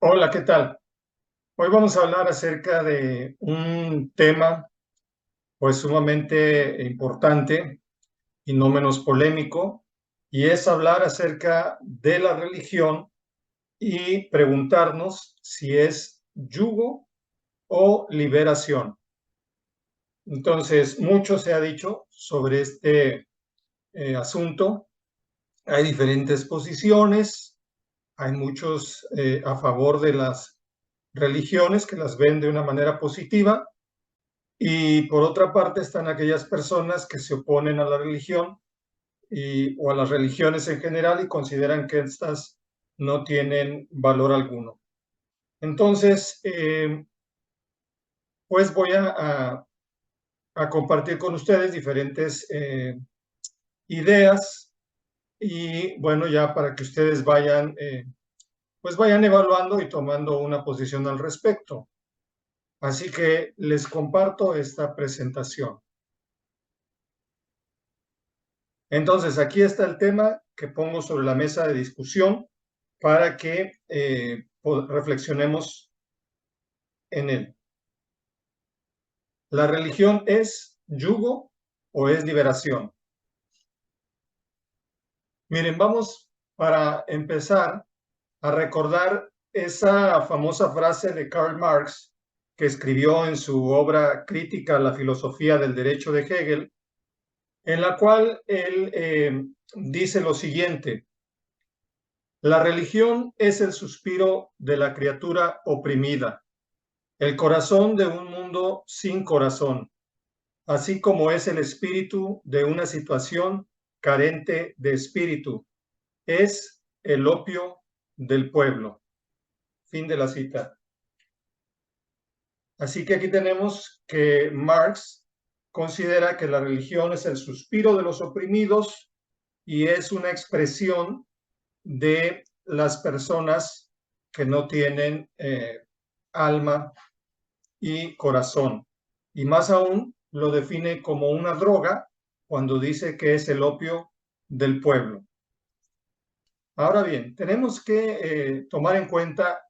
Hola, ¿qué tal? Hoy vamos a hablar acerca de un tema pues sumamente importante y no menos polémico, y es hablar acerca de la religión y preguntarnos si es yugo o liberación. Entonces, mucho se ha dicho sobre este asunto. Hay diferentes posiciones, hay muchos a favor de las religiones que las ven de una manera positiva. Y por otra parte están aquellas personas que se oponen a la religión o a las religiones en general y consideran que estas no tienen valor alguno. Entonces, pues voy a compartir con ustedes diferentes ideas y bueno, ya para que ustedes pues vayan evaluando y tomando una posición al respecto. Así que les comparto esta presentación. Entonces, aquí está el tema que pongo sobre la mesa de discusión para que reflexionemos en él. ¿La religión es yugo o es liberación? Miren, vamos para empezar a recordar esa famosa frase de Karl Marx que escribió en su obra Crítica a la filosofía del derecho de Hegel, en la cual él dice lo siguiente: la religión es el suspiro de la criatura oprimida, el corazón de un mundo sin corazón, así como es el espíritu de una situación carente de espíritu. Es el opio del pueblo. Fin de la cita. Así que aquí tenemos que Marx considera que la religión es el suspiro de los oprimidos y es una expresión de las personas que no tienen alma y corazón. Y más aún lo define como una droga cuando dice que es el opio del pueblo. Ahora bien, tenemos que tomar en cuenta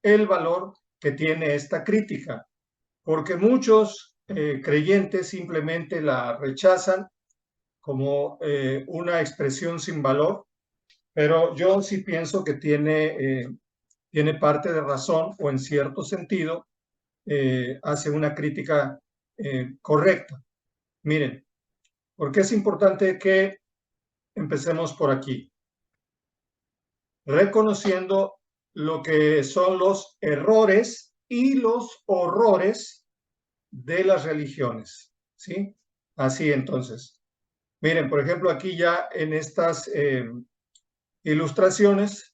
el valor que tiene esta crítica, porque muchos creyentes simplemente la rechazan como una expresión sin valor, pero yo sí pienso que tiene parte de razón, o en cierto sentido hace una crítica correcta. Miren, porque es importante que empecemos por aquí, reconociendo lo que son los errores y los horrores de las religiones, ¿sí? Así entonces. Miren, por ejemplo, aquí ya en estas ilustraciones,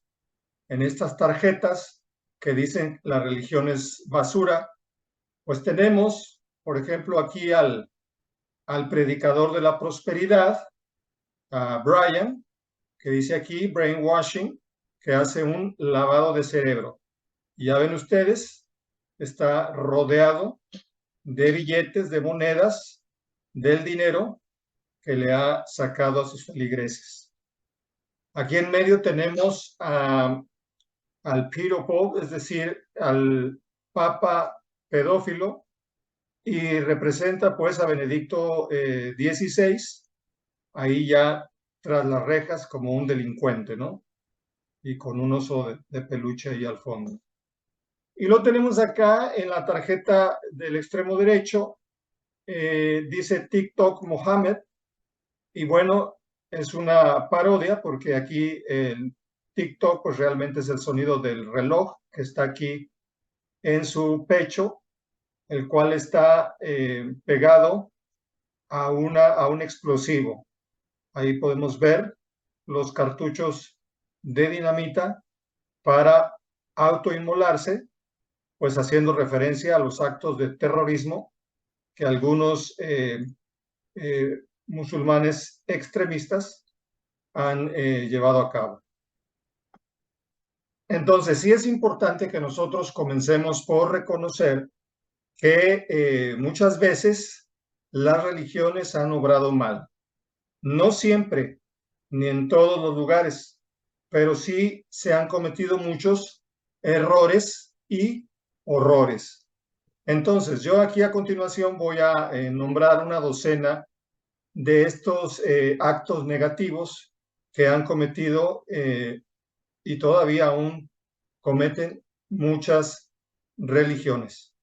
en estas tarjetas que dicen la religión es basura, pues tenemos, por ejemplo, aquí al predicador de la prosperidad, a Brian, que dice aquí brainwashing, que hace un lavado de cerebro. Y ya ven ustedes, está rodeado de billetes, de monedas, del dinero que le ha sacado a sus feligreses. Aquí en medio tenemos al Peter Pope, es decir, al Papa pedófilo, y representa pues a Benedicto XVI, ahí ya tras las rejas como un delincuente, ¿no? Y con un oso de peluche ahí al fondo. Y lo tenemos acá en la tarjeta del extremo derecho, dice TikTok Mohammed, y bueno, es una parodia porque aquí el TikTok pues realmente es el sonido del reloj que está aquí en su pecho, el cual está pegado a un explosivo. Ahí podemos ver los cartuchos de dinamita para autoinmolarse, pues haciendo referencia a los actos de terrorismo que algunos musulmanes extremistas han llevado a cabo. Entonces, sí es importante que nosotros comencemos por reconocer que muchas veces las religiones han obrado mal. No siempre, ni en todos los lugares, pero sí se han cometido muchos errores y horrores. Entonces, yo aquí a continuación voy a nombrar una docena de estos actos negativos que han cometido y todavía aún cometen muchas religiones.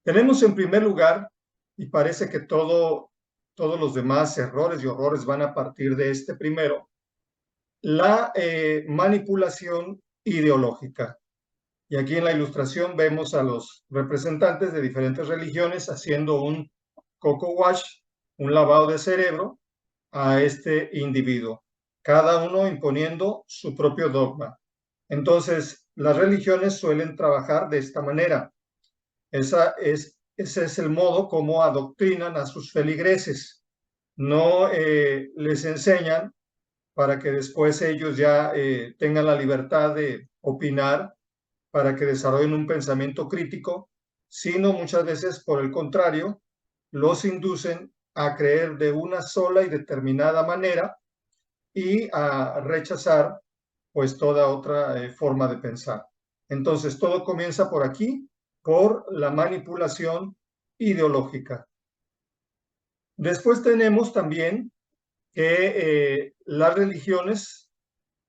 Tenemos en primer lugar, y parece que todos los demás errores y horrores van a partir de este primero, la manipulación ideológica. Y aquí en la ilustración vemos a los representantes de diferentes religiones haciendo un coco wash, un lavado de cerebro a este individuo, cada uno imponiendo su propio dogma. Entonces, las religiones suelen trabajar de esta manera. Ese es el modo como adoctrinan a sus feligreses. No les enseñan para que después ellos ya tengan la libertad de opinar, para que desarrollen un pensamiento crítico, sino muchas veces, por el contrario, los inducen a creer de una sola y determinada manera y a rechazar pues toda otra forma de pensar. Entonces, todo comienza por aquí, por la manipulación ideológica. Después tenemos también que las religiones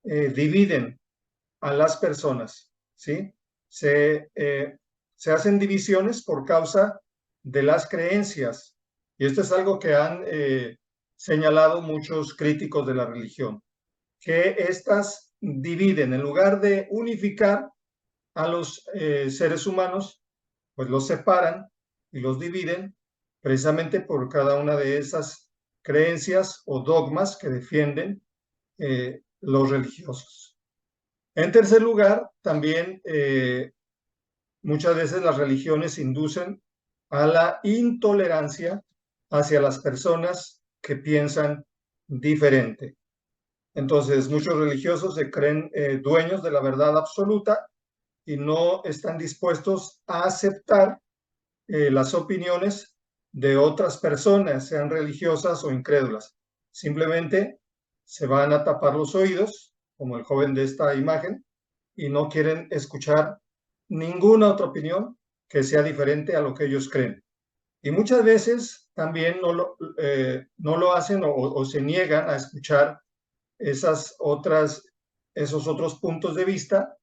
dividen a las personas, ¿sí? Se hacen divisiones por causa de las creencias. Y esto es algo que han señalado muchos críticos de la religión, que estas dividen, en lugar de unificar a los seres humanos, pues los separan y los dividen precisamente por cada una de esas creencias o dogmas que defienden los religiosos. En tercer lugar, también muchas veces las religiones inducen a la intolerancia hacia las personas que piensan diferente. Entonces, muchos religiosos se creen dueños de la verdad absoluta y no están dispuestos a aceptar las opiniones de otras personas, sean religiosas o incrédulas. Simplemente se van a tapar los oídos, como el joven de esta imagen, y no quieren escuchar ninguna otra opinión que sea diferente a lo que ellos creen. Y muchas veces también no lo hacen o se niegan a escuchar esos otros puntos de vista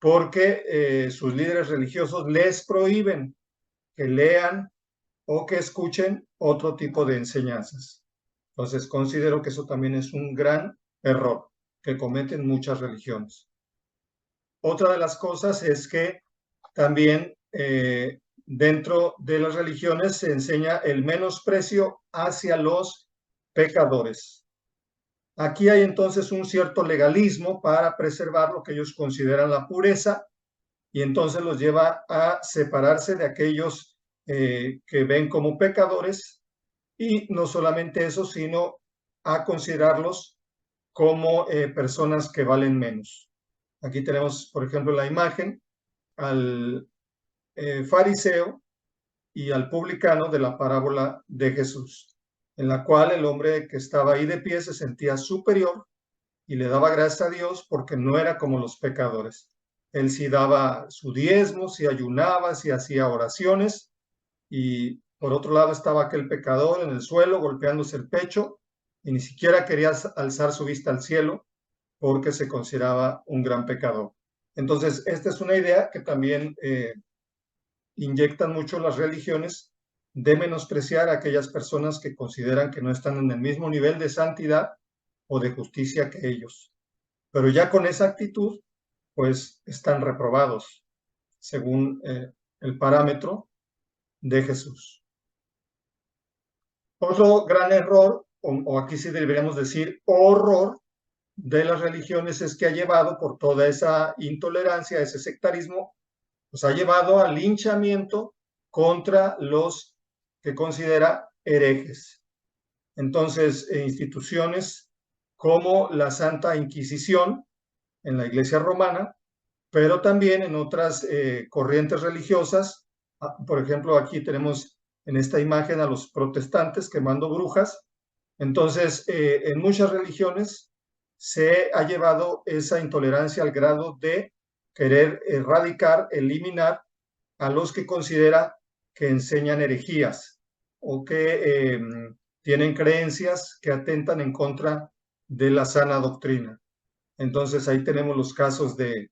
porque sus líderes religiosos les prohíben que lean o que escuchen otro tipo de enseñanzas. Entonces, considero que eso también es un gran error que cometen muchas religiones. Otra de las cosas es que también dentro de las religiones se enseña el menosprecio hacia los pecadores. Aquí hay entonces un cierto legalismo para preservar lo que ellos consideran la pureza y entonces los lleva a separarse de aquellos que ven como pecadores y no solamente eso, sino a considerarlos como personas que valen menos. Aquí tenemos, por ejemplo, la imagen al fariseo y al publicano de la parábola de Jesús, en la cual el hombre que estaba ahí de pie se sentía superior y le daba gracias a Dios porque no era como los pecadores. Él sí daba su diezmo, sí ayunaba, sí hacía oraciones, y por otro lado estaba aquel pecador en el suelo golpeándose el pecho y ni siquiera quería alzar su vista al cielo porque se consideraba un gran pecador. Entonces, esta es una idea que también inyectan mucho las religiones de menospreciar a aquellas personas que consideran que no están en el mismo nivel de santidad o de justicia que ellos. Pero ya con esa actitud, pues están reprobados según el parámetro de Jesús. Otro gran error, o aquí sí deberíamos decir horror, de las religiones es que ha llevado por toda esa intolerancia, ese sectarismo, pues ha llevado al linchamiento contra los que considera herejes. Entonces, instituciones como la Santa Inquisición en la Iglesia Romana, pero también en otras corrientes religiosas. Por ejemplo, aquí tenemos en esta imagen a los protestantes quemando brujas. Entonces, en muchas religiones se ha llevado esa intolerancia al grado de querer erradicar, eliminar a los que considera que enseñan herejías o que tienen creencias que atentan en contra de la sana doctrina. Entonces ahí tenemos los casos de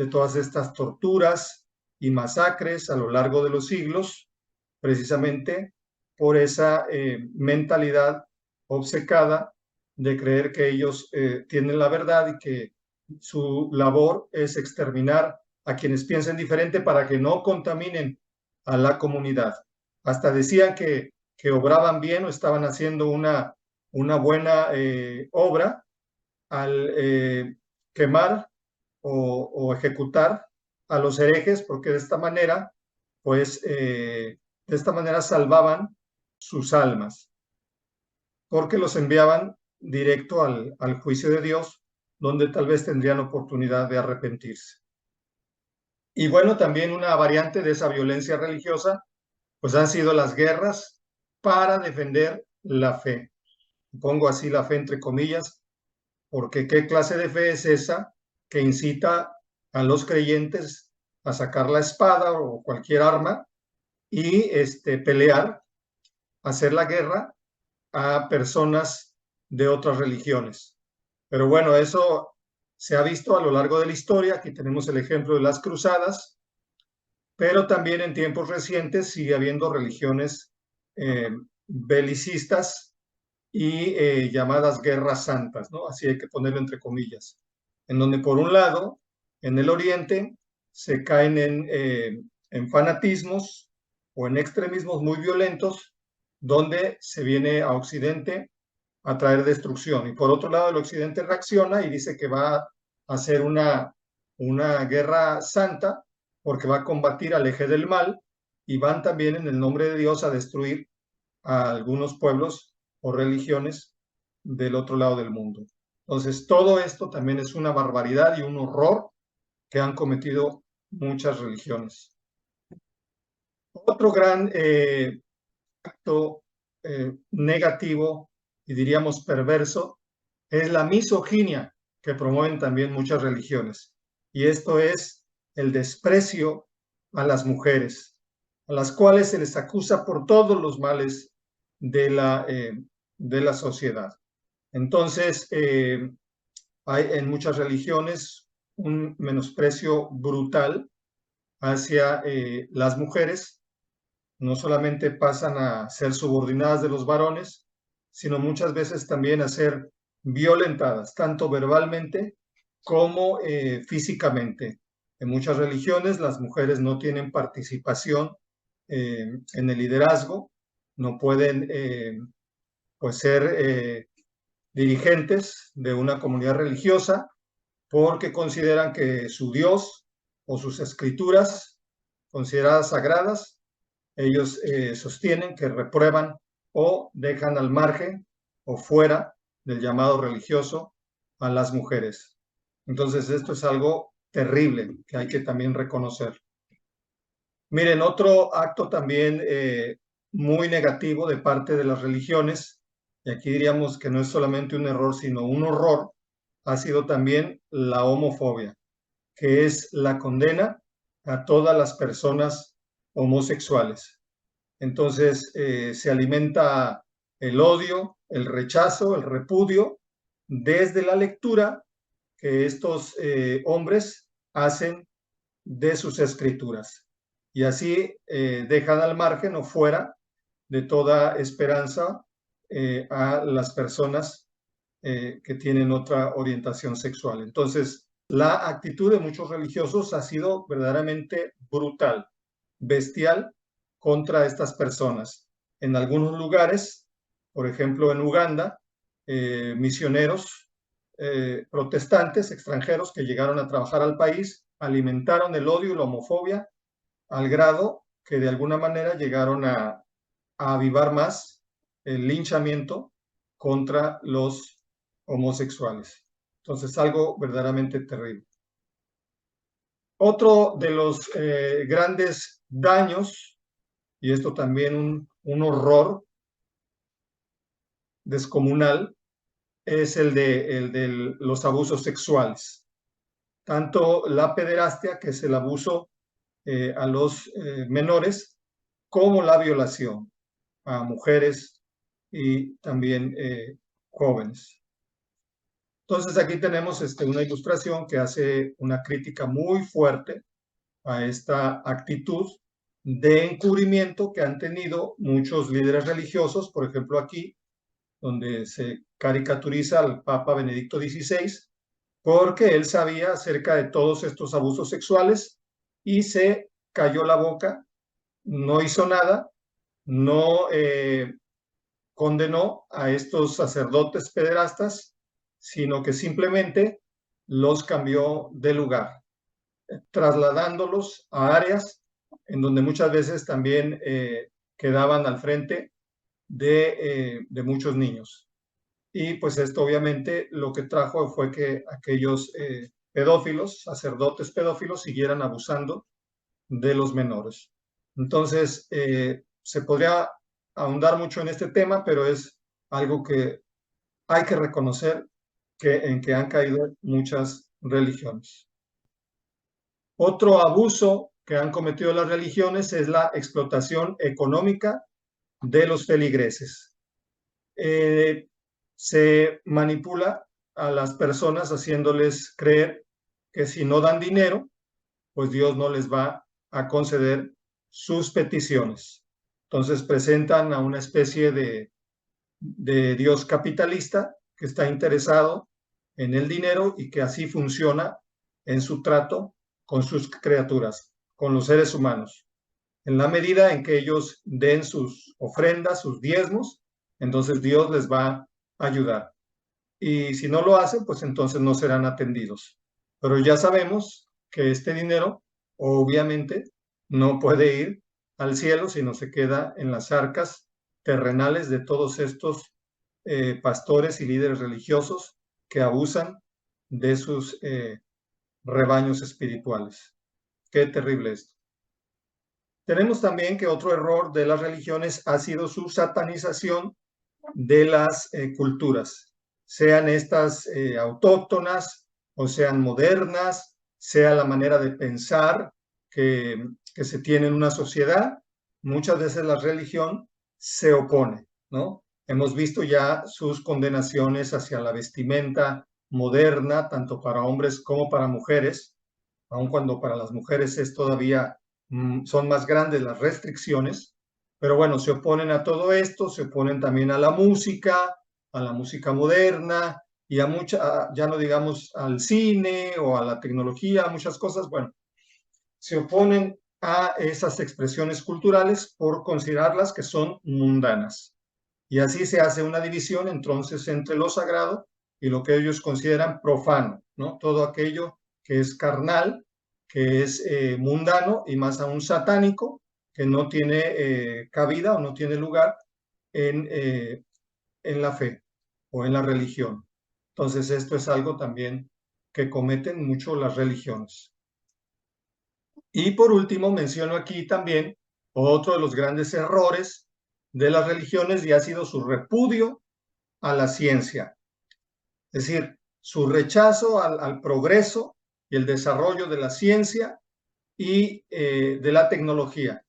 todas estas torturas y masacres a lo largo de los siglos, precisamente por esa mentalidad obcecada de creer que ellos tienen la verdad y que su labor es exterminar a quienes piensen diferente para que no contaminen a la comunidad. Hasta decían que obraban bien o estaban haciendo una buena obra al quemar o ejecutar a los herejes, porque de esta manera, pues, de esta manera salvaban sus almas, porque los enviaban directo al juicio de Dios, donde tal vez tendrían oportunidad de arrepentirse. Y bueno, también una variante de esa violencia religiosa, pues han sido las guerras para defender la fe. Pongo así la fe entre comillas, porque ¿qué clase de fe es esa que incita a los creyentes a sacar la espada o cualquier arma y pelear, hacer la guerra a personas de otras religiones? Pero bueno, eso se ha visto a lo largo de la historia. Aquí tenemos el ejemplo de las cruzadas, pero también en tiempos recientes sigue habiendo religiones belicistas y llamadas guerras santas, ¿no? Así hay que ponerlo entre comillas, en donde por un lado, en el Oriente, se caen en fanatismos o en extremismos muy violentos, donde se viene a Occidente a traer destrucción. Y por otro lado, el Occidente reacciona y dice que va a hacer una guerra santa porque va a combatir al eje del mal y van también en el nombre de Dios a destruir a algunos pueblos o religiones del otro lado del mundo. Entonces, todo esto también es una barbaridad y un horror que han cometido muchas religiones. Otro gran acto negativo y diríamos perverso es la misoginia que promueven también muchas religiones. Y esto es el desprecio a las mujeres, a las cuales se les acusa por todos los males de la sociedad. Entonces, hay en muchas religiones un menosprecio brutal hacia las mujeres. No solamente pasan a ser subordinadas de los varones, sino muchas veces también a ser violentadas, tanto verbalmente como físicamente. En muchas religiones las mujeres no tienen participación en el liderazgo, no pueden pues ser dirigentes de una comunidad religiosa porque consideran que su Dios o sus escrituras consideradas sagradas, ellos sostienen que reprueban o dejan al margen o fuera del llamado religioso a las mujeres. Entonces esto es algo terrible que hay que también reconocer. Miren, otro acto también muy negativo de parte de las religiones, y aquí diríamos que no es solamente un error, sino un horror, ha sido también la homofobia, que es la condena a todas las personas homosexuales. Entonces se alimenta el odio, el rechazo, el repudio desde la lectura que estos hombres hacen de sus escrituras. Y así dejan al margen o fuera de toda esperanza a las personas que tienen otra orientación sexual. Entonces, la actitud de muchos religiosos ha sido verdaderamente brutal, bestial contra estas personas. En algunos lugares, por ejemplo en Uganda, misioneros protestantes extranjeros que llegaron a trabajar al país alimentaron el odio y la homofobia al grado que de alguna manera llegaron a avivar más el linchamiento contra los homosexuales. Entonces, algo verdaderamente terrible. Otro de los grandes daños, y esto también un horror descomunal, es el de los abusos sexuales. tanto la pederastia, que es el abuso a los menores, como la violación a mujeres y también jóvenes. Entonces aquí tenemos una ilustración que hace una crítica muy fuerte a esta actitud de encubrimiento que han tenido muchos líderes religiosos, por ejemplo aquí, donde se caricaturiza al Papa Benedicto XVI, porque él sabía acerca de todos estos abusos sexuales y se cayó la boca, no hizo nada, no condenó a estos sacerdotes pederastas, sino que simplemente los cambió de lugar, trasladándolos a áreas en donde muchas veces también quedaban al frente de muchos niños. Y pues esto obviamente lo que trajo fue que aquellos pedófilos, sacerdotes pedófilos, siguieran abusando de los menores. Entonces, se podría ahondar mucho en este tema, pero es algo que hay que reconocer en que han caído muchas religiones. Otro abuso que han cometido las religiones es la explotación económica de los feligreses. Se manipula a las personas haciéndoles creer que si no dan dinero, pues Dios no les va a conceder sus peticiones. Entonces presentan a una especie de Dios capitalista que está interesado en el dinero y que así funciona en su trato con sus criaturas, con los seres humanos. En la medida en que ellos den sus ofrendas, sus diezmos, entonces Dios les va a ayudar. Y si no lo hacen, pues entonces no serán atendidos. Pero ya sabemos que este dinero obviamente no puede ir al cielo, sino se queda en las arcas terrenales de todos estos pastores y líderes religiosos que abusan de sus rebaños espirituales. Qué terrible esto. Tenemos también que otro error de las religiones ha sido su satanización de las culturas, sean estas autóctonas o sean modernas, sea la manera de pensar que se tiene en una sociedad. Muchas veces la religión se opone, ¿no? Hemos visto ya sus condenaciones hacia la vestimenta moderna, tanto para hombres como para mujeres, aun cuando para las mujeres es todavía, son más grandes las restricciones, pero bueno, se oponen a todo esto, se oponen también a la música moderna y a mucha, ya no digamos al cine o a la tecnología, a muchas cosas, bueno, se oponen a esas expresiones culturales por considerarlas que son mundanas. Y así se hace una división entonces entre lo sagrado y lo que ellos consideran profano, ¿no? Todo aquello que es carnal, que es mundano y más aún satánico, que no tiene cabida o no tiene lugar en la fe o en la religión. Entonces esto es algo también que cometen mucho las religiones. Y por último menciono aquí también otro de los grandes errores de las religiones y ha sido su repudio a la ciencia, es decir, su rechazo al progreso y el desarrollo de la ciencia y de la tecnología,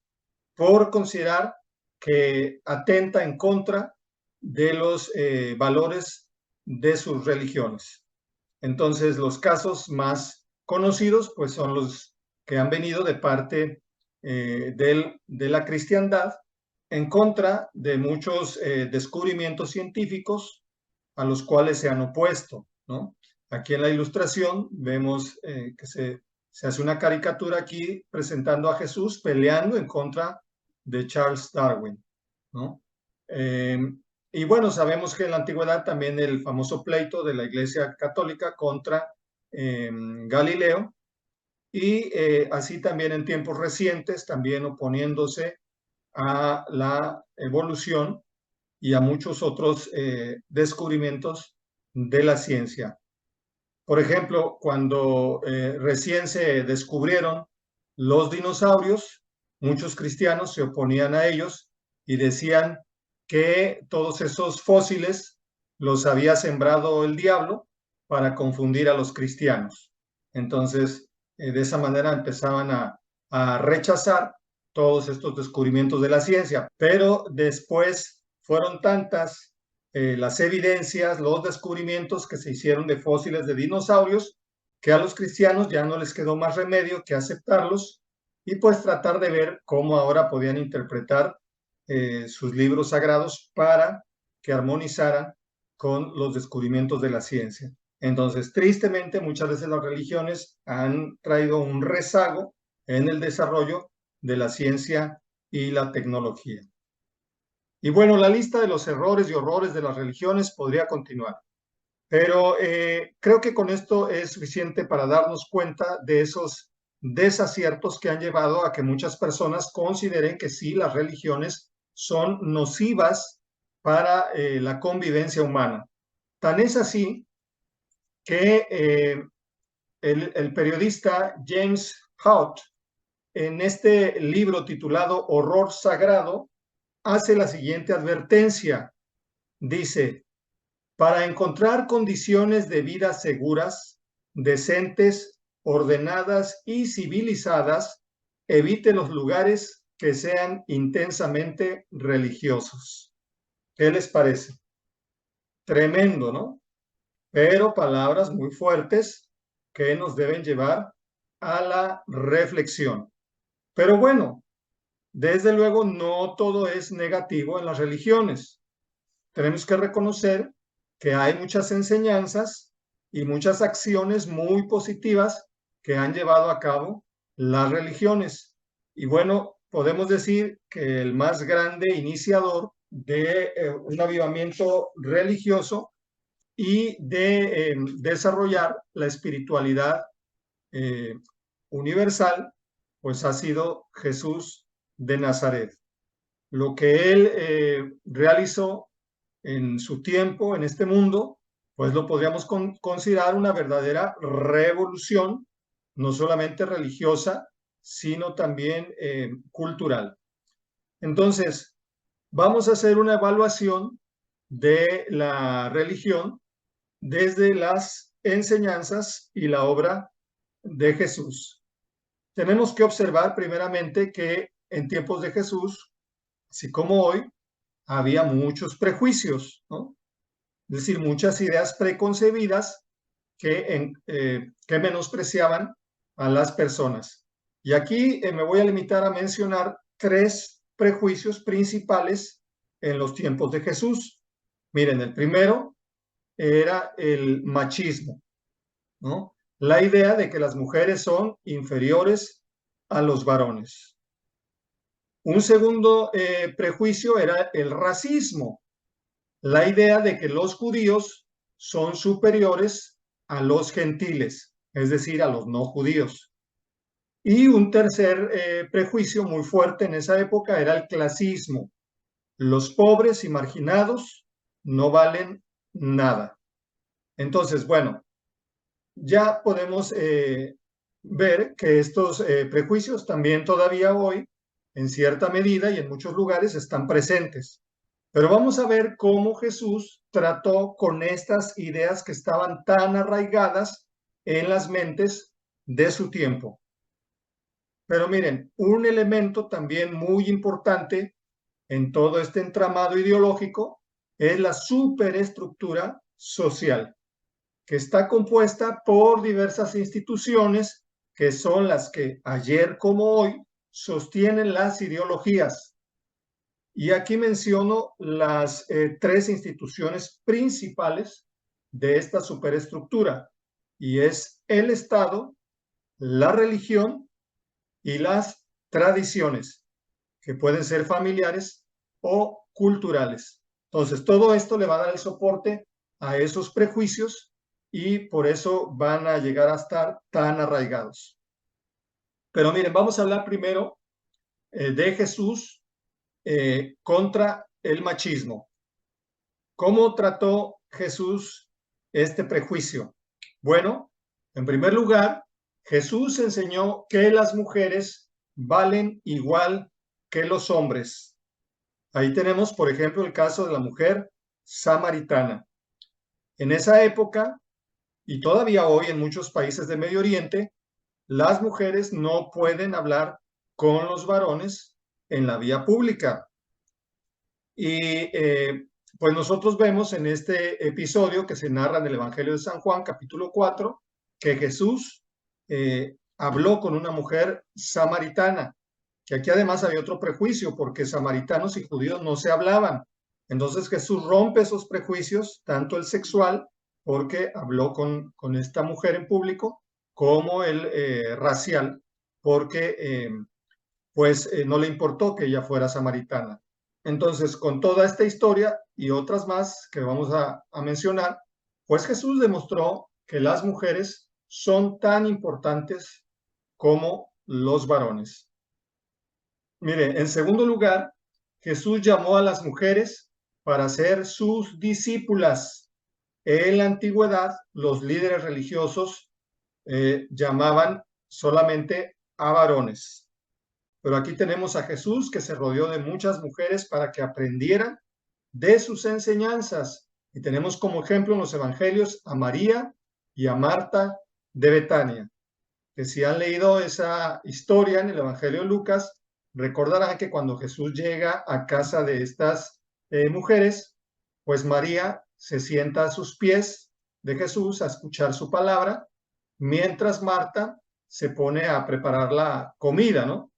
por considerar que atenta en contra de los valores de sus religiones. Entonces, los casos más conocidos pues son los que han venido de parte de la cristiandad en contra de muchos descubrimientos científicos a los cuales se han opuesto, ¿no? Aquí en la ilustración vemos que se hace una caricatura aquí presentando a Jesús peleando en contra de Charles Darwin, ¿no? Y bueno, sabemos que en la antigüedad también el famoso pleito de la Iglesia Católica contra Galileo y así también en tiempos recientes, también oponiéndose a la evolución y a muchos otros descubrimientos de la ciencia. Por ejemplo, cuando recién se descubrieron los dinosaurios, muchos cristianos se oponían a ellos y decían que todos esos fósiles los había sembrado el diablo para confundir a los cristianos. Entonces, de esa manera empezaban a rechazar todos estos descubrimientos de la ciencia, pero después fueron tantas las evidencias, los descubrimientos que se hicieron de fósiles de dinosaurios, que a los cristianos ya no les quedó más remedio que aceptarlos y pues tratar de ver cómo ahora podían interpretar sus libros sagrados para que armonizaran con los descubrimientos de la ciencia. Entonces, tristemente, muchas veces las religiones han traído un rezago en el desarrollo de la ciencia y la tecnología. Y bueno, la lista de los errores y horrores de las religiones podría continuar, pero creo que con esto es suficiente para darnos cuenta de esos desaciertos que han llevado a que muchas personas consideren que sí, las religiones son nocivas para la convivencia humana. Tan es así que el periodista James Hout, en este libro titulado Horror Sagrado, hace la siguiente advertencia. Dice, para encontrar condiciones de vida seguras, decentes, ordenadas y civilizadas, evite los lugares que sean intensamente religiosos. ¿Qué les parece? Tremendo, ¿no? Pero palabras muy fuertes que nos deben llevar a la reflexión. Pero bueno, desde luego no todo es negativo en las religiones. Tenemos que reconocer que hay muchas enseñanzas y muchas acciones muy positivas que han llevado a cabo las religiones. Y bueno, podemos decir que el más grande iniciador de un avivamiento religioso y de desarrollar la espiritualidad eh, universal, pues ha sido Jesús de Nazaret. Lo que él realizó en su tiempo en este mundo, pues lo podríamos considerar una verdadera revolución, no solamente religiosa, sino también cultural. Entonces, vamos a hacer una evaluación de la religión desde las enseñanzas y la obra de Jesús. Tenemos que observar primeramente que en tiempos de Jesús, así como hoy, había muchos prejuicios, ¿no? Es decir, muchas ideas preconcebidas que menospreciaban a las personas. Y aquí me voy a limitar a mencionar tres prejuicios principales en los tiempos de Jesús. Miren, el primero era el machismo, ¿no? La idea de que las mujeres son inferiores a los varones. Un segundo prejuicio era el racismo, la idea de que los judíos son superiores a los gentiles, es decir, a los no judíos. Y un tercer prejuicio muy fuerte en esa época era el clasismo. Los pobres y marginados no valen nada. Entonces, bueno, ya podemos ver que estos prejuicios también todavía hoy, en cierta medida y en muchos lugares, están presentes. Pero vamos a ver cómo Jesús trató con estas ideas que estaban tan arraigadas en las mentes de su tiempo. Pero miren, un elemento también muy importante en todo este entramado ideológico es la superestructura social, que está compuesta por diversas instituciones que son las que ayer como hoy sostienen las ideologías. Y aquí menciono las tres instituciones principales de esta superestructura, y es el Estado, la religión y las tradiciones, que pueden ser familiares o culturales. Entonces, todo esto le va a dar el soporte a esos prejuicios y por eso van a llegar a estar tan arraigados. Pero miren, vamos a hablar primero de Jesús contra el machismo. ¿Cómo trató Jesús este prejuicio? Bueno, en primer lugar, Jesús enseñó que las mujeres valen igual que los hombres. Ahí tenemos, por ejemplo, el caso de la mujer samaritana. En esa época, Y todavía hoy en muchos países de Medio Oriente, las mujeres no pueden hablar con los varones en la vía pública. Y pues nosotros vemos en este episodio que se narra en el Evangelio de San Juan, capítulo 4, que Jesús habló con una mujer samaritana, que aquí además había otro prejuicio, porque samaritanos y judíos no se hablaban. Entonces Jesús rompe esos prejuicios, tanto el sexual, porque habló con esta mujer en público, como el racial, porque no le importó que ella fuera samaritana. Entonces, con toda esta historia y otras más que vamos a mencionar, pues Jesús demostró que las mujeres son tan importantes como los varones. Mire, en segundo lugar, Jesús llamó a las mujeres para ser sus discípulas. En la antigüedad, los líderes religiosos llamaban solamente a varones. Pero aquí tenemos a Jesús que se rodeó de muchas mujeres para que aprendieran de sus enseñanzas. Y tenemos como ejemplo en los evangelios a María y a Marta de Betania, que si han leído esa historia en el evangelio de Lucas, recordarán que cuando Jesús llega a casa de estas mujeres, pues María se sienta a sus pies de Jesús a escuchar su palabra, mientras Marta se pone a preparar la comida, ¿no?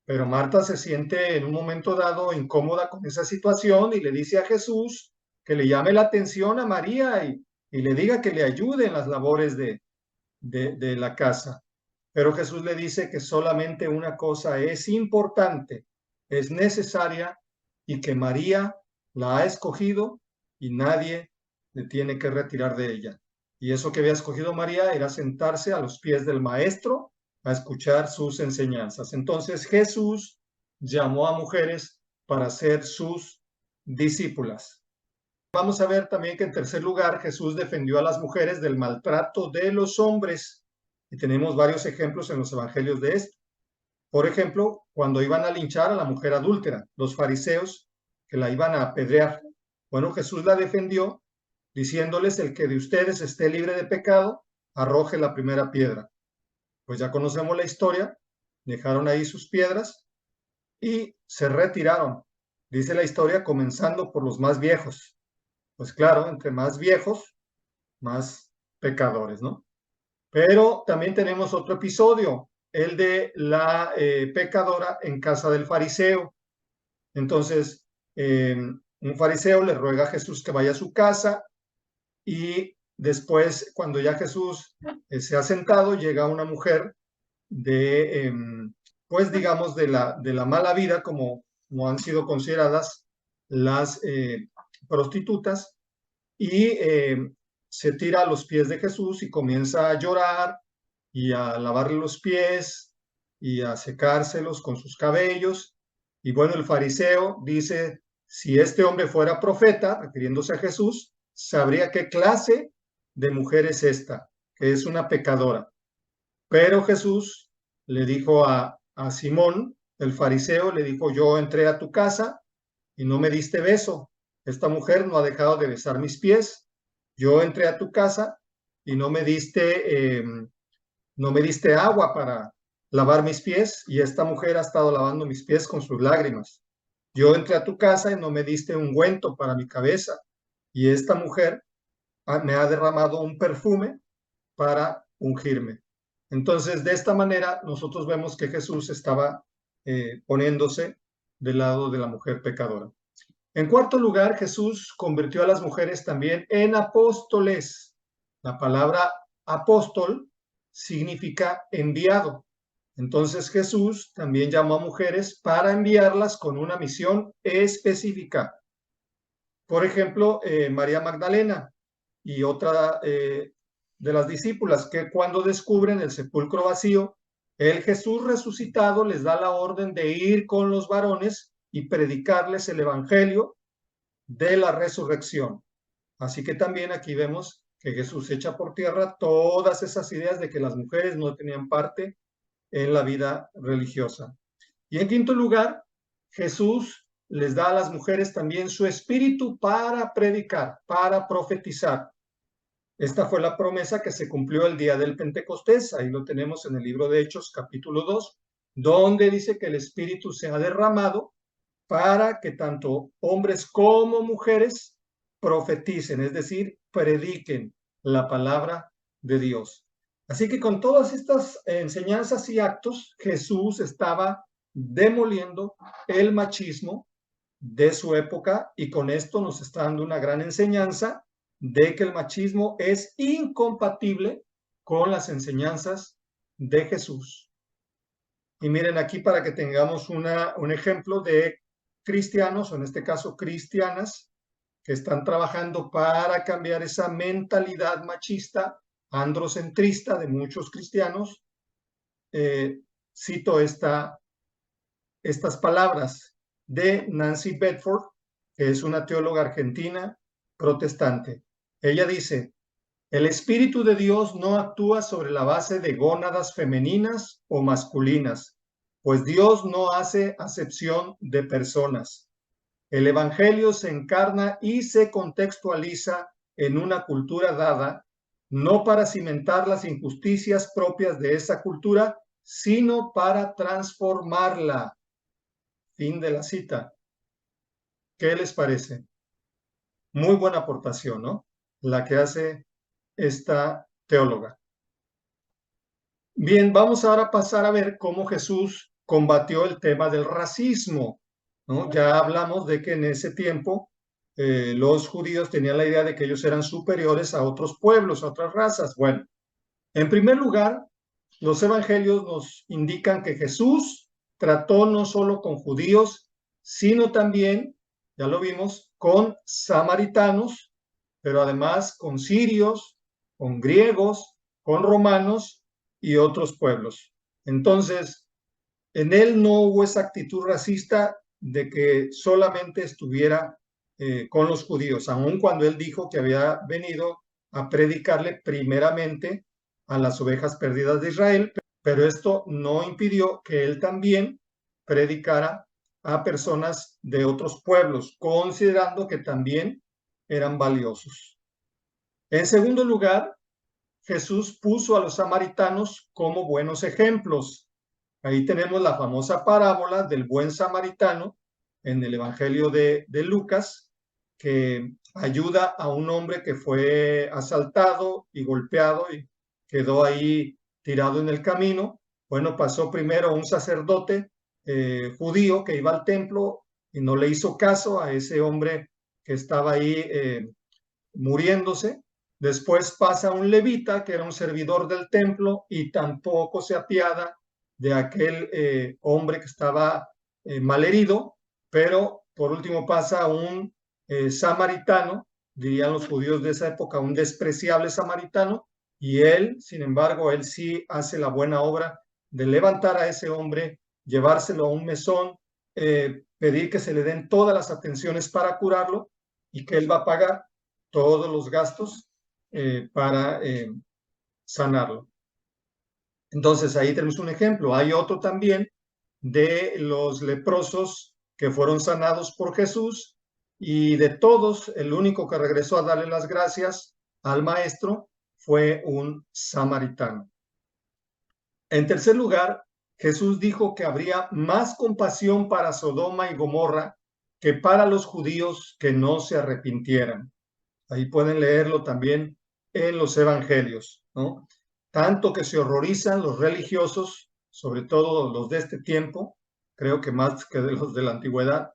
Pero Marta se siente en un momento dado incómoda con esa situación y le dice a Jesús que le llame la atención a María y le diga que le ayude en las labores de la casa. Pero Jesús le dice que solamente una cosa es importante, es necesaria y que María la ha escogido y nadie le tiene que retirar de ella. Y eso que había escogido María era sentarse a los pies del maestro a escuchar sus enseñanzas. Entonces Jesús llamó a mujeres para ser sus discípulas. Vamos a ver también que en tercer lugar Jesús defendió a las mujeres del maltrato de los hombres. Y tenemos varios ejemplos en los evangelios de esto. Por ejemplo, cuando iban a linchar a la mujer adúltera, los fariseos que la iban a apedrear. Bueno, Jesús la defendió diciéndoles: el que de ustedes esté libre de pecado, arroje la primera piedra. Pues ya conocemos la historia, dejaron ahí sus piedras y se retiraron. Dice la historia, comenzando por los más viejos. Pues claro, entre más viejos, más pecadores, ¿no? Pero también tenemos otro episodio, el de la pecadora en casa del fariseo. Entonces, un fariseo le ruega a Jesús que vaya a su casa y después, cuando ya Jesús se ha sentado, llega una mujer de, pues digamos, de la mala vida, como han sido consideradas las prostitutas, y se tira a los pies de Jesús y comienza a llorar y a lavarle los pies y a secárselos con sus cabellos. Y bueno, el fariseo dice: si este hombre fuera profeta, refiriéndose a Jesús, sabría qué clase de mujer es esta, que es una pecadora. Pero Jesús le dijo a Simón, el fariseo, le dijo: yo entré a tu casa y no me diste beso. Esta mujer no ha dejado de besar mis pies. Yo entré a tu casa y no me diste agua para lavar mis pies, y esta mujer ha estado lavando mis pies con sus lágrimas. Yo entré a tu casa y no me diste ungüento para mi cabeza, y esta mujer me ha derramado un perfume para ungirme. Entonces, de esta manera, nosotros vemos que Jesús estaba poniéndose del lado de la mujer pecadora. En cuarto lugar, Jesús convirtió a las mujeres también en apóstoles. La palabra apóstol significa enviado. Entonces Jesús también llamó a mujeres para enviarlas con una misión específica. Por ejemplo, María Magdalena y otra de las discípulas, que cuando descubren el sepulcro vacío, el Jesús resucitado les da la orden de ir con los varones y predicarles el evangelio de la resurrección. Así que también aquí vemos que Jesús echa por tierra todas esas ideas de que las mujeres no tenían parte en la vida religiosa. Y en quinto lugar, Jesús les da a las mujeres también su espíritu para predicar, para profetizar. Esta fue la promesa que se cumplió el día del Pentecostés. Ahí lo tenemos en el libro de Hechos, capítulo 2, donde dice que el Espíritu se ha derramado para que tanto hombres como mujeres profeticen, es decir, prediquen la palabra de Dios. Así que con todas estas enseñanzas y actos, Jesús estaba demoliendo el machismo de su época, y con esto nos está dando una gran enseñanza de que el machismo es incompatible con las enseñanzas de Jesús. Y miren aquí para que tengamos un ejemplo de cristianos, o en este caso cristianas, que están trabajando para cambiar esa mentalidad machista, androcentrista de muchos cristianos. Cito estas palabras de Nancy Bedford, que es una teóloga argentina protestante. Ella dice: el Espíritu de Dios no actúa sobre la base de gónadas femeninas o masculinas, pues Dios no hace acepción de personas. El Evangelio se encarna y se contextualiza en una cultura dada, no para cimentar las injusticias propias de esa cultura, sino para transformarla. Fin de la cita. ¿Qué les parece? Muy buena aportación, ¿no? La que hace esta teóloga. Bien, vamos ahora a pasar a ver cómo Jesús combatió el tema del racismo, ¿no? Ya hablamos de que en ese tiempo los judíos tenían la idea de que ellos eran superiores a otros pueblos, a otras razas. Bueno, en primer lugar, los evangelios nos indican que Jesús trató no solo con judíos, sino también, ya lo vimos, con samaritanos, pero además con sirios, con griegos, con romanos y otros pueblos. Entonces, en él no hubo esa actitud racista de que solamente estuviera con los judíos, aun cuando él dijo que había venido a predicarle primeramente a las ovejas perdidas de Israel, pero esto no impidió que él también predicara a personas de otros pueblos, considerando que también eran valiosos. En segundo lugar, Jesús puso a los samaritanos como buenos ejemplos. Ahí tenemos la famosa parábola del buen samaritano en el Evangelio de Lucas, que ayuda a un hombre que fue asaltado y golpeado y quedó ahí tirado en el camino. Bueno, pasó primero un sacerdote judío que iba al templo y no le hizo caso a ese hombre que estaba ahí muriéndose. Después pasa un levita, que era un servidor del templo, y tampoco se apiada de aquel hombre que estaba malherido. Pero por último pasa un samaritano, dirían los judíos de esa época, un despreciable samaritano, y él, sin embargo, él sí hace la buena obra de levantar a ese hombre, llevárselo a un mesón, pedir que se le den todas las atenciones para curarlo, y que él va a pagar todos los gastos para sanarlo. Entonces ahí tenemos un ejemplo. Hay otro también de los leprosos que fueron sanados por Jesús, y de todos el único que regresó a darle las gracias al maestro fue un samaritano. En tercer lugar, Jesús dijo que habría más compasión para Sodoma y Gomorra que para los judíos que no se arrepintieran. Ahí pueden leerlo también en los evangelios, ¿no? Tanto que se horrorizan los religiosos, sobre todo los de este tiempo, creo que más que de los de la antigüedad,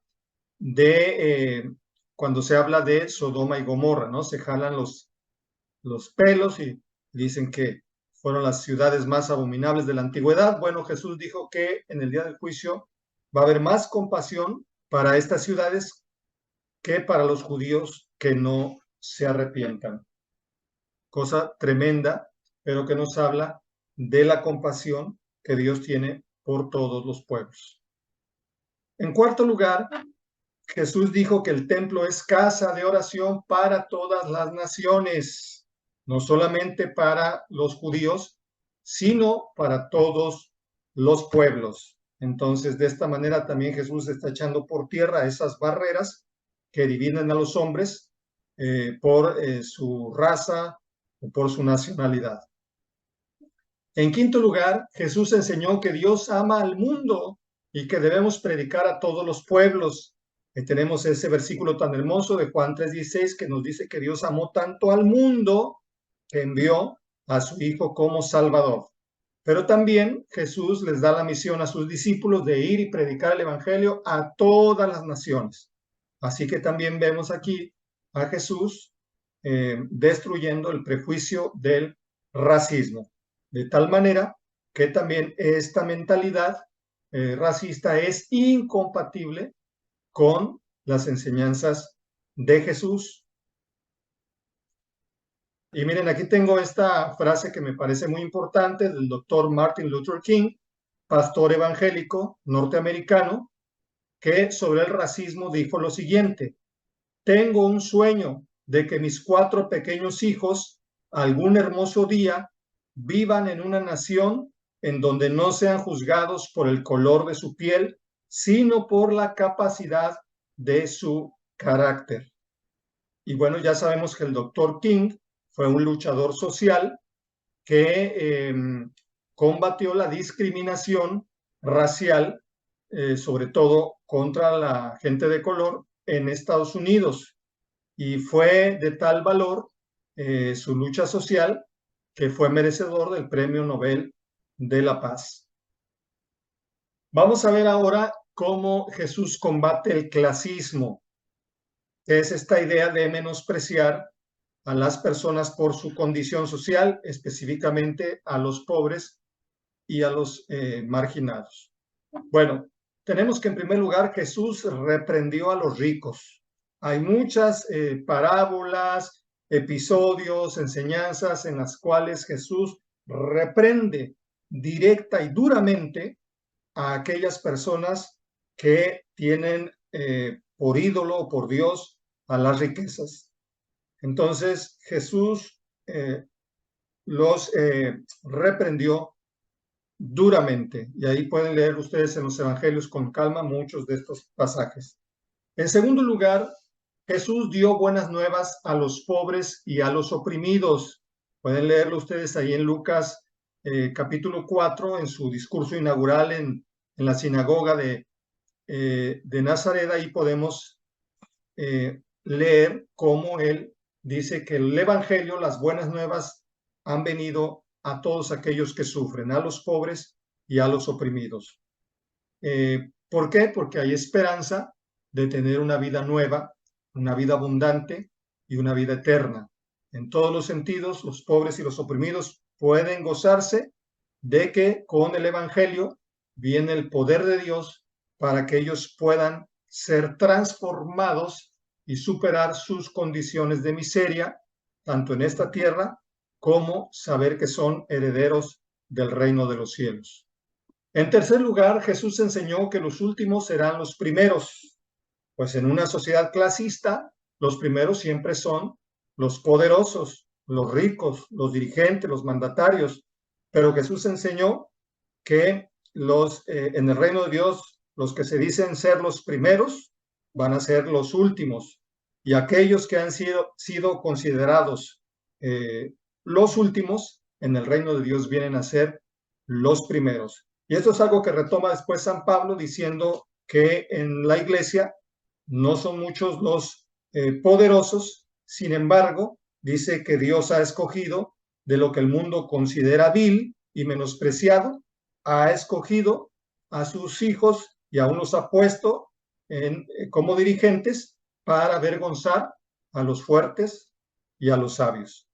de cuando se habla de Sodoma y Gomorra, ¿no? Se jalan los pelos y dicen que fueron las ciudades más abominables de la antigüedad. Bueno, Jesús dijo que en el día del juicio va a haber más compasión para estas ciudades que para los judíos que no se arrepientan. Cosa tremenda, pero que nos habla de la compasión que Dios tiene por todos los pueblos. En cuarto lugar, Jesús dijo que el templo es casa de oración para todas las naciones, no solamente para los judíos, sino para todos los pueblos. Entonces, de esta manera también Jesús está echando por tierra esas barreras que dividen a los hombres por su raza, o por su nacionalidad. En quinto lugar, Jesús enseñó que Dios ama al mundo y que debemos predicar a todos los pueblos. Tenemos ese versículo tan hermoso de Juan 3:16 que nos dice que Dios amó tanto al mundo que envió a su Hijo como Salvador. Pero también Jesús les da la misión a sus discípulos de ir y predicar el Evangelio a todas las naciones. Así que también vemos aquí a Jesús destruyendo el prejuicio del racismo, de tal manera que también esta mentalidad racista es incompatible con las enseñanzas de Jesús. Y miren, aquí tengo esta frase que me parece muy importante del doctor Martin Luther King, pastor evangélico norteamericano, que sobre el racismo dijo lo siguiente: tengo un sueño de que mis 4 pequeños hijos algún hermoso día vivan en una nación en donde no sean juzgados por el color de su piel, sino por la capacidad de su carácter. Y bueno, ya sabemos que el doctor King fue un luchador social que combatió la discriminación racial, sobre todo contra la gente de color en Estados Unidos. Y fue de tal valor su lucha social que fue merecedor del Premio Nobel de la Paz. Vamos a ver ahora cómo Jesús combate el clasismo, que es esta idea de menospreciar a las personas por su condición social, específicamente a los pobres y a los marginados. Bueno, tenemos que en primer lugar Jesús reprendió a los ricos. Hay muchas parábolas, episodios, enseñanzas en las cuales Jesús reprende directa y duramente a aquellas personas que tienen por ídolo o por Dios a las riquezas. Entonces Jesús los reprendió duramente, y ahí pueden leer ustedes en los evangelios con calma muchos de estos pasajes. En segundo lugar, Jesús dio buenas nuevas a los pobres y a los oprimidos. Pueden leerlo ustedes ahí en Lucas capítulo 4, en su discurso inaugural en la sinagoga de Nazaret. Ahí podemos leer cómo él dice que el evangelio, las buenas nuevas, han venido a todos aquellos que sufren, a los pobres y a los oprimidos. ¿Por qué? Porque hay esperanza de tener una vida nueva, una vida abundante y una vida eterna. En todos los sentidos, los pobres y los oprimidos pueden gozarse de que con el evangelio viene el poder de Dios para que ellos puedan ser transformados y superar sus condiciones de miseria, tanto en esta tierra como saber que son herederos del reino de los cielos. En tercer lugar, Jesús enseñó que los últimos serán los primeros, pues en una sociedad clasista, los primeros siempre son los poderosos, los ricos, los dirigentes, los mandatarios, pero Jesús enseñó que en el reino de Dios, los que se dicen ser los primeros van a ser los últimos, y aquellos que han sido considerados los últimos en el reino de Dios vienen a ser los primeros. Y esto es algo que retoma después San Pablo diciendo que en la iglesia no son muchos los poderosos, sin embargo, dice que Dios ha escogido de lo que el mundo considera vil y menospreciado, ha escogido a sus hijos y aún los ha puesto como dirigentes para avergonzar a los fuertes y a los sabios.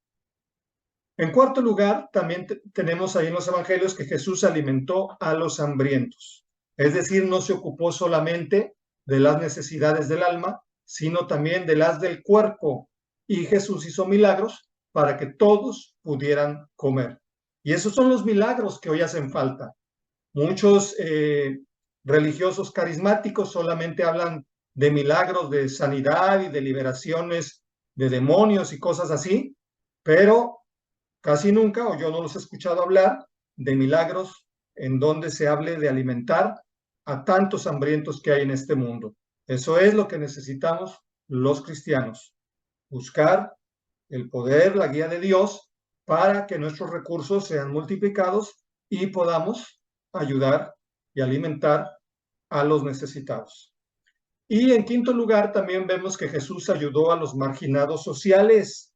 En cuarto lugar, también tenemos ahí en los evangelios que Jesús alimentó a los hambrientos. Es decir, no se ocupó solamente de las necesidades del alma, sino también de las del cuerpo. Y Jesús hizo milagros para que todos pudieran comer. Y esos son los milagros que hoy hacen falta. Muchos religiosos carismáticos solamente hablan de milagros de sanidad y de liberaciones de demonios y cosas así, pero casi nunca, o yo no los he escuchado hablar, de milagros en donde se hable de alimentar a tantos hambrientos que hay en este mundo. Eso es lo que necesitamos los cristianos, buscar el poder, la guía de Dios para que nuestros recursos sean multiplicados y podamos ayudar y alimentar a los necesitados. Y en quinto lugar, también vemos que Jesús ayudó a los marginados sociales.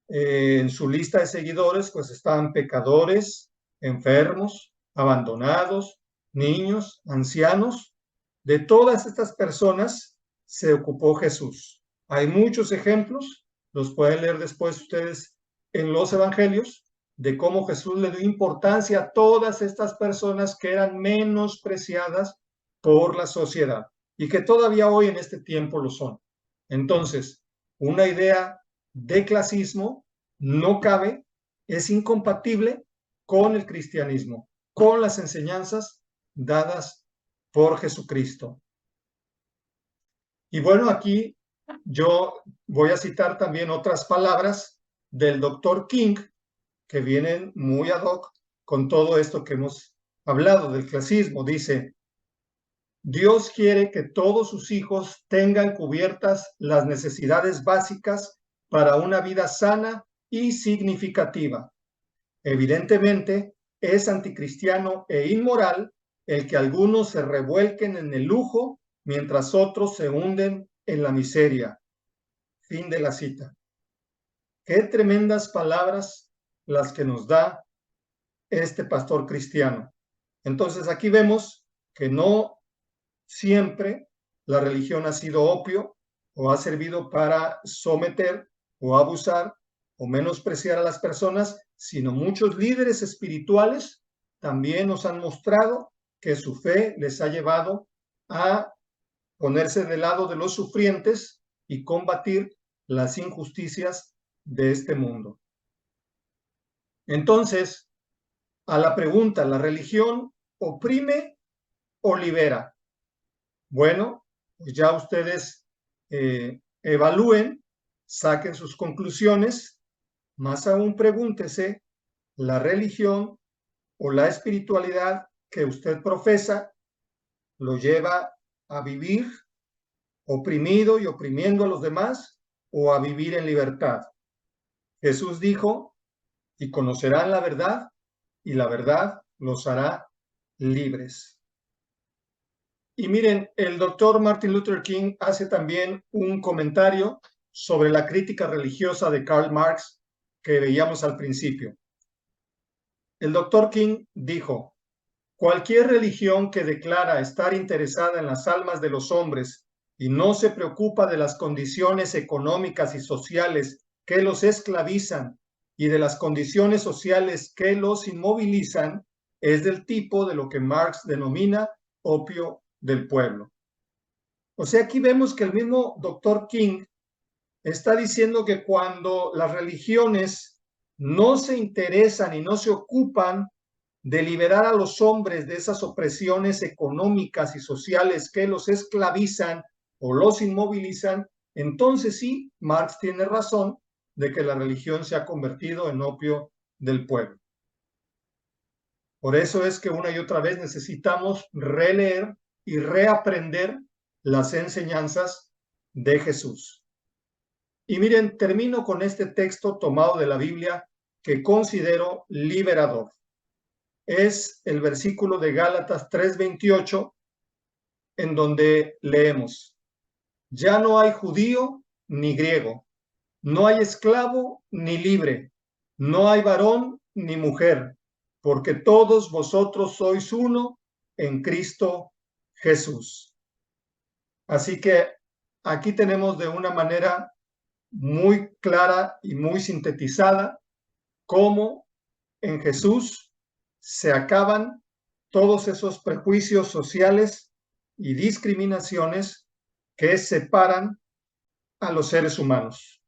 En su lista de seguidores, pues estaban pecadores, enfermos, abandonados, niños, ancianos. De todas estas personas se ocupó Jesús. Hay muchos ejemplos, los pueden leer después ustedes en los evangelios, de cómo Jesús le dio importancia a todas estas personas que eran menospreciadas por la sociedad y que todavía hoy en este tiempo lo son. Entonces, una idea de clasismo no cabe, es incompatible con el cristianismo, con las enseñanzas dadas por Jesucristo. Y bueno, aquí yo voy a citar también otras palabras del doctor King que vienen muy ad hoc con todo esto que hemos hablado del clasismo. Dice: Dios quiere que todos sus hijos tengan cubiertas las necesidades básicas para una vida sana y significativa. Evidentemente, es anticristiano e inmoral el que algunos se revuelquen en el lujo mientras otros se hunden en la miseria. Fin de la cita. Qué tremendas palabras las que nos da este pastor cristiano. Entonces aquí vemos que no siempre la religión ha sido opio o ha servido para someter o abusar o menospreciar a las personas, sino muchos líderes espirituales también nos han mostrado que su fe les ha llevado a ponerse del lado de los sufrientes y combatir las injusticias de este mundo. Entonces, a la pregunta, ¿la religión oprime o libera? Bueno, pues ya ustedes evalúen, saquen sus conclusiones, más aún pregúntese, ¿la religión o la espiritualidad que usted profesa lo lleva a vivir oprimido y oprimiendo a los demás o a vivir en libertad? Jesús dijo: y conocerán la verdad, y la verdad los hará libres. Y miren, el doctor Martin Luther King hace también un comentario sobre la crítica religiosa de Karl Marx que veíamos al principio. El doctor King dijo: cualquier religión que declara estar interesada en las almas de los hombres y no se preocupa de las condiciones económicas y sociales que los esclavizan y de las condiciones sociales que los inmovilizan, es del tipo de lo que Marx denomina opio del pueblo. O sea, aquí vemos que el mismo doctor King está diciendo que cuando las religiones no se interesan y no se ocupan de liberar a los hombres de esas opresiones económicas y sociales que los esclavizan o los inmovilizan, entonces sí, Marx tiene razón de que la religión se ha convertido en opio del pueblo. Por eso es que una y otra vez necesitamos releer y reaprender las enseñanzas de Jesús. Y miren, termino con este texto tomado de la Biblia que considero liberador. Es el versículo de Gálatas 3:28, en donde leemos: ya no hay judío ni griego, no hay esclavo ni libre, no hay varón ni mujer, porque todos vosotros sois uno en Cristo Jesús. Así que aquí tenemos de una manera muy clara y muy sintetizada cómo en Jesús se acaban todos esos prejuicios sociales y discriminaciones que separan a los seres humanos.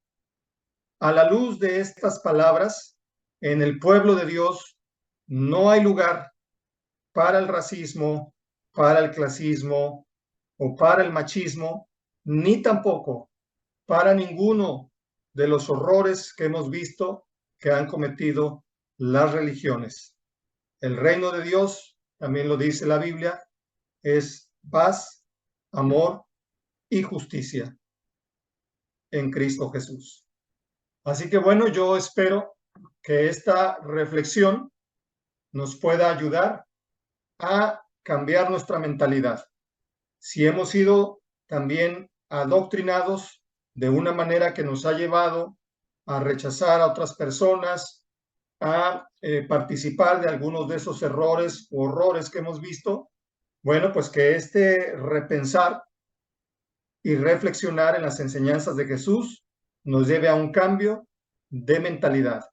A la luz de estas palabras, en el pueblo de Dios no hay lugar para el racismo, para el clasismo o para el machismo, ni tampoco para ninguno de los horrores que hemos visto que han cometido las religiones. El reino de Dios, también lo dice la Biblia, es paz, amor y justicia en Cristo Jesús. Así que bueno, yo espero que esta reflexión nos pueda ayudar a cambiar nuestra mentalidad. Si hemos sido también adoctrinados de una manera que nos ha llevado a rechazar a otras personas, a participar de algunos de esos errores o horrores que hemos visto, bueno, pues que este repensar y reflexionar en las enseñanzas de Jesús nos lleve a un cambio de mentalidad,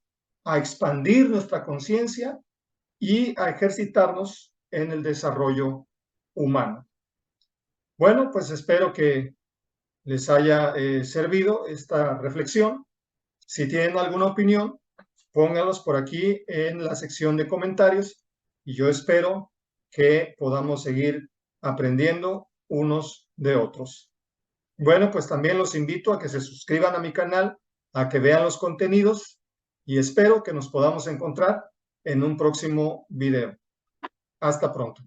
a expandir nuestra conciencia y a ejercitarnos en el desarrollo humano. Bueno, pues espero que les haya servido esta reflexión. Si tienen alguna opinión, pónganlos por aquí en la sección de comentarios y yo espero que podamos seguir aprendiendo unos de otros. Bueno, pues también los invito a que se suscriban a mi canal, a que vean los contenidos y espero que nos podamos encontrar en un próximo video. Hasta pronto.